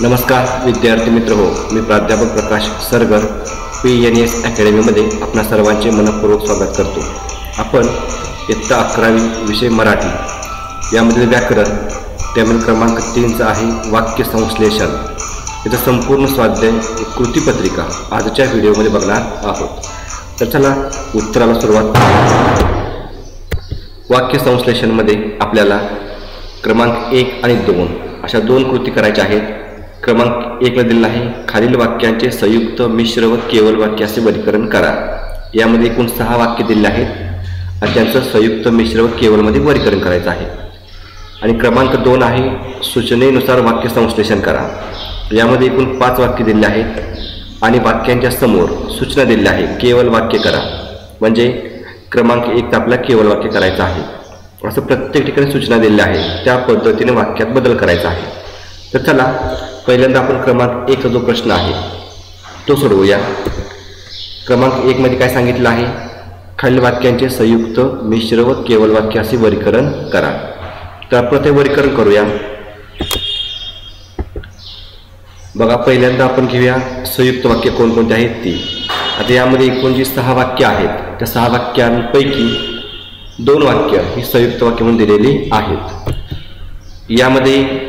नमस्कार विद्यार्थी मित्र हो, मी प्राध्यापक प्रकाश सरगर PNS अकॅडमीमध्ये आपणा सर्वांचे मनपूर्वक स्वागत करतो। आपण इयत्ता 11वी विषय मराठी यामध्ये व्याकरण त्यामध्ये क्रमांक 3 आहे वाक्य संश्लेषण। याचा संपूर्ण स्वाध्याय कृतीपत्रिका आजच्या व्हिडिओमध्ये बघणार आहोत। तर चला उत्तराला सुरुवात करूया। वाक्य संश्लेषणमध्ये आपल्याला क्रमांक 1 आणि 2 अशा दोन कृती करायच्या आहेत। क्रमांक 1 ला दिलेला आहे खालील वाक्यांचे संयुक्त मिश्र व केवळ वाक्य असे वर्गीकरण करा। यामध्ये एकूण 6 वाक्य दिलेले आहेत आणि त्यांचं संयुक्त मिश्र व केवळ मध्ये वर्गीकरण करायचं आहे। आणि क्रमांक 2 आहे सूचनेनुसार वाक्य संश्लेषण करा। यामध्ये एकूण 5 वाक्य दिलेले आहेत आणि वाक्यांच्या समोर सूचना दिलेली आहे केवळ वाक्य करा। म्हणजे क्रमांक 1 आपला केवळ वाक्य करायचं आहे। असं प्रत्येक ठिकाणी सूचना दिलेल्या आहेत, त्या पद्धतीने वाक्यात बदल करायचा आहे। तर चला पहिल्यांदा आपण क्रमांक 1 चा जो प्रश्न आहे तो सोडवूया। क्रमांक 1 मध्ये काय सांगितलं आहे, खालील वाक्यांचे संयुक्त मिश्र व केवळ वाक्य असे वर्गीकरण करा। तर आपण ते वर्गीकरण करूया। बघा पहिल्यांदा आपण घेऊया संयुक्त वाक्य कोणकोणते आहेत ती। आता यामध्ये एकूण जी 6 वाक्य आहेत त्या 6 वाक्यांपैकी 2 वाक्य ही संयुक्त वाक्य म्हणून दिलेली आहेत। यामध्ये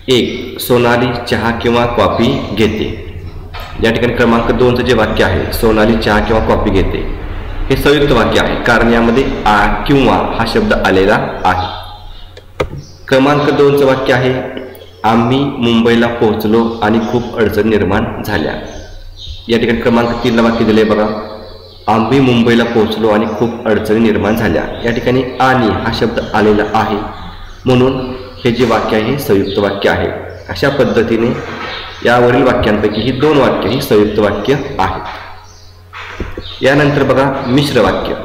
1 सोनाली चहा किंवा कॉफी घेते। या ठिकाणी क्रमांक 2 चे जे वाक्य आहे सोनाली चहा किंवा कॉफी घेते हे संयुक्त वाक्य आहे, कारण यामध्ये आ किंवा हा शब्द आलेला आहे। क्रमांक 2 चे वाक्य आहे आम्ही मुंबईला पोहोचलो आणि खूप अडचणी निर्माण झाल्या। या ठिकाणी क्रमांक 3 ला वाक्य दिले बघा, आम्ही मुंबईला पोहोचलो आणि खूप अडचणी निर्माण झाल्या। या ठिकाणी आणि हा शब्द आलेला आहे म्हणून हे जे वाक्य आहे संयुक्त वाक्य आहे। अशा पद्धतीने यावरील वाक्यांपैकी ही 2 वाक्य ही संयुक्त वाक्य आहेत। यानंतर बघा मिश्र वाक्य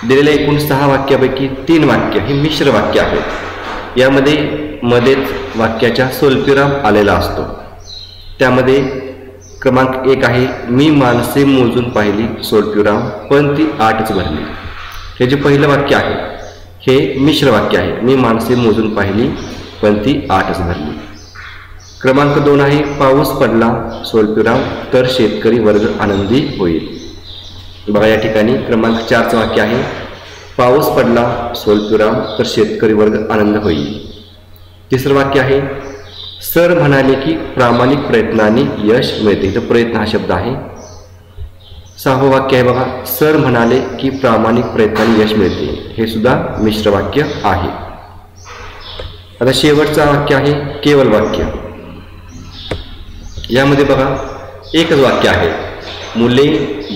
दिलेल्या एकूण 6 वाक्यापैकी 3 वाक्य ही मिश्र वाक्य आहेत। यामध्ये मध्येच वाक्याच्या स्वल्पविराम आलेला असतो। त्यामध्ये क्रमांक 1 आहे मी माणसे मोजून पाहिली स्वल्पविराम पण ती 8च भरली। हे जे पहिलं वाक्य आहे हे मिश्र वाक्य आहे, मी माणसे मोजून पाहिली पण ती 8च भरली। क्रमांक 2 आहे पाऊस पडला स्वल्पविराम तर शेतकरी वर्ग आनंदी होईल। बघा या ठिकाणी क्रमांक 4 चे वाक्य आहे पाऊस पडला स्वल्पविराम तर शेतकरी वर्ग आनंद होईल। तिसरं वाक्य आहे सर म्हणाले की प्रामाणिक प्रयत्नाने यश मिळते। तर प्रयत्न हा शब्द आहे। 6वं वाक्य आहे बघा सर म्हणाले की प्रामाणिक प्रयत्नाने यश मिळते। हे सुद्धा मिश्र वाक्य आहे। आता शेवटचं वाक्य आहे केवळ वाक्य। यामध्ये बघा एकच वाक्य आहे मुले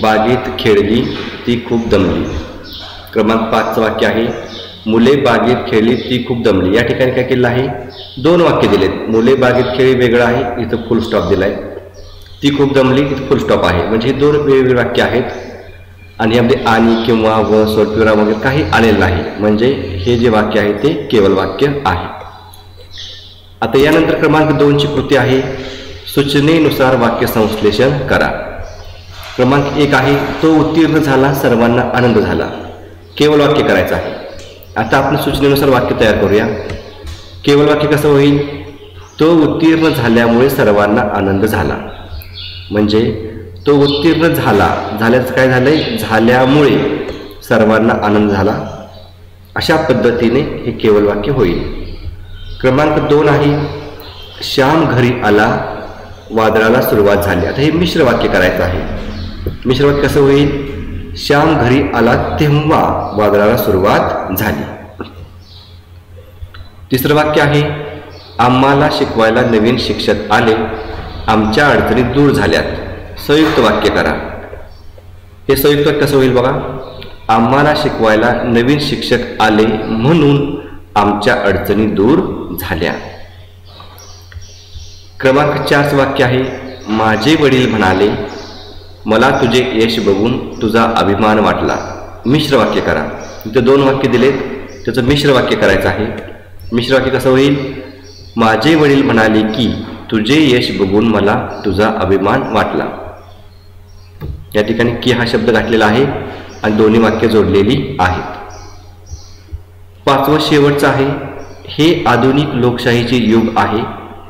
बागेत खेळली ती खूप दमली। क्रमांक 5 चं वाक्य आहे मुले बागेत खेळली ती खूप दमली। या ठिकाणी काय केलं आहे 2 वाक्य दिलेत। मुले बागेत खेळली वेगळं आहे, इथं फुल स्टॉप दिलाय। ती खूप दमली इथं फुल स्टॉप आहे। म्हणजे हे 2 वेगवेगळे वाक्य आहेत आणि यामध्ये आणि किंवा व स्वल्पविराम वगैरे काही आलेलं नाही। म्हणजे हे जे वाक्य आहे ते केवळ वाक्य आहे। आता यानंतर क्रमांक 2 ची कृती आहे सूचनेनुसार वाक्य संश्लेषण करा। क्रमांक 1 आहे तो उत्तीर्ण झाला सर्वांना आनंद झाला। केवळ वाक्य करायचं आहे। आता आपण सूचनेनुसार वाक्य तयार करूया। केवळ वाक्य कसं होईल, तो उत्तीर्ण झाल्यामुळे सर्वांना आनंद झाला। म्हणजे तो उत्तीर्ण झाला, झाल्याचं काय झालंय झाल्यामुळे सर्वांना आनंद झाला। अशा पद्धतीने हे केवळ वाक्य होईल। क्रमांक 2 आहे श्याम घरी आला वादळाला सुरुवात झाली। आता हे मिश्र वाक्य करायचं आहे। मिश्र वाक्य कसं होईल, श्याम घरी आला तेव्हा वादळाला सुरुवात झाली। तिसरं वाक्य आहे आम्हाला शिकवायला नवीन शिक्षक आले आमच्या अडचणी दूर झाल्यात। संयुक्त वाक्य करा। हे संयुक्त वाक्य कसं होईल बघा, आम्हाला शिकवायला नवीन शिक्षक आले म्हणून आमच्या अडचणी दूर झाल्या। क्रमांक 4 चे वाक्य आहे माझे वडील म्हणाले मला तुझे यश बघून तुझा अभिमान वाटला। मिश्र वाक्य करा। इथं 2 वाक्य दिलेत, त्याचं मिश्र वाक्य करायचं आहे। मिश्र वाक्य कसं होईल, माझे वडील म्हणाले की तुझे यश बघून मला तुझा अभिमान वाटला। या ठिकाणी की हा शब्द घातलेला आहे आणि दोन्ही वाक्य जोडलेली आहेत। 5वं शेवटचं आहे हे आधुनिक लोकशाहीचे युग आहे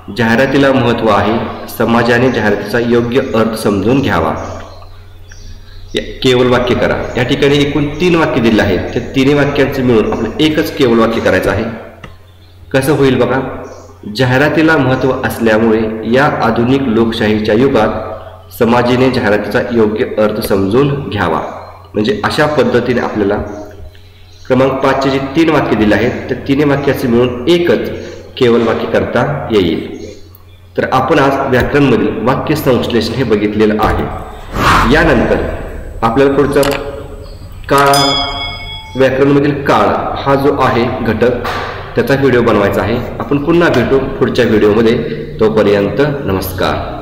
जाहिरातीला महत्त्व आहे, समाजाने जाहिरातीचा योग्य अर्थ समजून घ्यावा. केवळ वाक्य करा. या ठिकाणी एकूण 3 वाक्य दिले आहेत. त्या 3 वाक्यांचे मिळून आपल्याला एकच केवळ वाक्य करायचं आहे. कसं होईल बघा. जाहिरातीला महत्त्व असल्यामुळे या आधुनिक लोकशाहीच्या युगात समाजाने जाहिरातीचा योग्य अर्थ समजून घ्यावा. म्हणजे अशा पद्धतीने आपल्याला क्रमांक 5चे जे 3 वाक्य दिले आहेत त्या 3 वाक्याचे मिळून एकच केवळ वाक्य करता येईल. तर आपण आज व्याकरणमधील वाक्य संश्लेषण हे बघितलेलं आहे. यानंतर आपल्याला पुढचा काळ, व्याकरणमधील काळ हा जो आहे घटक, त्याचा व्हिडिओ बनवायचा आहे. आपण पुन्हा भेटू पुढच्या व्हिडिओमध्ये. तोपर्यंत नमस्कार.